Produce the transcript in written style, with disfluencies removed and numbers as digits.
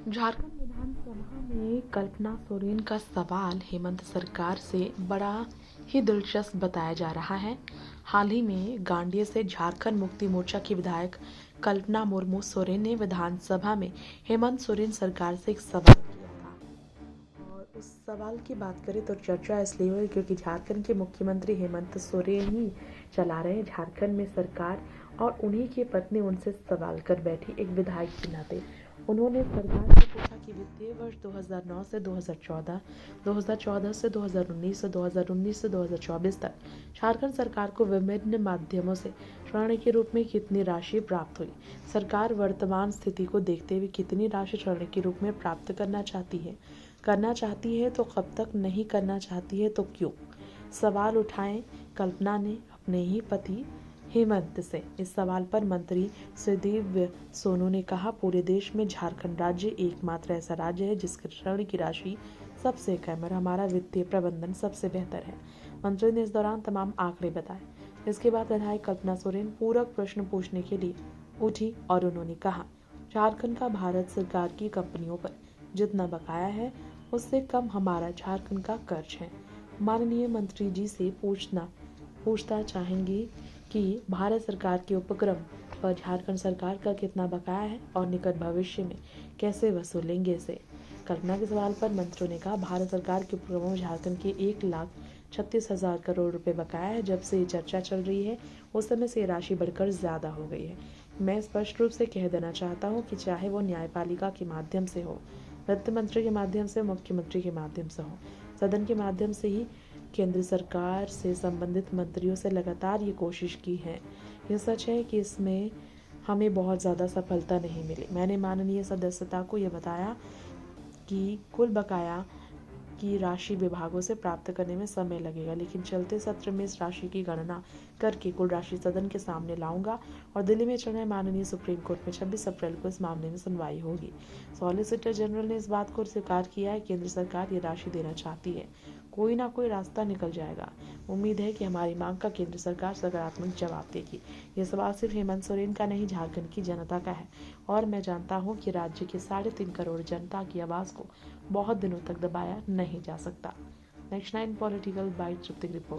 झारखंड विधानसभा में कल्पना सोरेन का सवाल हेमंत सरकार से बड़ा ही दिलचस्प बताया जा रहा है। हाल ही में गांडिया से झारखंड मुक्ति मोर्चा की विधायक कल्पना मुर्मू सोरेन ने विधानसभा में हेमंत सोरेन सरकार से एक सवाल किया था। और उस सवाल की बात करें तो चर्चा इसलिए हुई क्योंकि झारखंड के मुख्यमंत्री हेमंत सोरेन ही चला रहे हैं झारखंड में सरकार, और उन्हीं की पत्नी उनसे सवाल कर बैठी एक विधायक के नाते। उन्होंने सरकार से पूछा कि वित्तीय वर्ष 2009 से 2014, 2014 से 2019 और 2019 से 2024 तक झारखंड सरकार को विभिन्न माध्यमों से ऋण के रूप में कितनी राशि प्राप्त हुई। सरकार वर्तमान स्थिति को देखते हुए कितनी राशि ऋण के रूप में प्राप्त करना चाहती है तो कब तक, नहीं करना चाहती है तो क्यों। सवाल उठाए कल्पना ने अपने ही पति हेमंत से। इस सवाल पर मंत्री सुदीव्य सोनू ने कहा, पूरे देश में झारखंड राज्य एकमात्र ऐसा राज्य है जिसके ऋण की राशि सबसे कम और हमारा वित्तीय प्रबंधन सबसे बेहतर है। मंत्री ने इस दौरान तमाम आंकड़े बताए। इसके बाद विधायक कल्पना सोरेन पूरक प्रश्न पूछने के लिए उठी और उन्होंने कहा, झारखंड का भारत सरकार की कंपनियों पर जितना बकाया है उससे कम हमारा झारखंड का कर्ज है। माननीय मंत्री जी से पूछना चाहेंगे कि भारत सरकार के उपक्रम पर झारखंड सरकार का कितना बकाया है और निकट भविष्य में कैसे वसूलेंगे इसे। कल्पना के सवाल पर मंत्रियों ने कहा, भारत सरकार के उपक्रमों में झारखंड के 1,36,000 करोड़ रुपए बकाया है। जब से ये चर्चा चल रही है उस समय से ये राशि बढ़कर ज्यादा हो गई है। मैं स्पष्ट रूप से कह देना चाहता हूँ कि चाहे वो न्यायपालिका के माध्यम से हो, वित्त मंत्री के माध्यम से, मुख्यमंत्री के माध्यम से हो, सदन के माध्यम से ही केंद्र सरकार से संबंधित मंत्रियों से लगातार ये कोशिश की है। यह सच है कि इसमें हमें बहुत ज़्यादा सफलता नहीं मिली। मैंने माननीय सदस्यता को यह बताया कि कुल बकाया की राशि विभागों से प्राप्त करने में समय लगेगा, लेकिन चलते सत्र में इस राशि की गणना करके कुल राशि सदन के सामने लाऊंगा और दिल्ली में चल रहे माननीय सुप्रीम कोर्ट में 26 अप्रैल को इस मामले में सुनवाई होगी। सॉलिसिटर जनरल ने इस बात को स्वीकार किया है, केंद्र सरकार ये राशि देना चाहती है, कोई ना कोई रास्ता निकल जाएगा। उम्मीद है कि हमारी मांग का केंद्र सरकार सकारात्मक जवाब देगी। ये सवाल सिर्फ हेमंत सोरेन का नहीं, झारखंड की जनता का है, और मैं जानता हूँ कि राज्य के 3.5 करोड़ जनता की आवाज़ को बहुत दिनों तक दबाया नहीं जा सकता। Next 9 political byte report.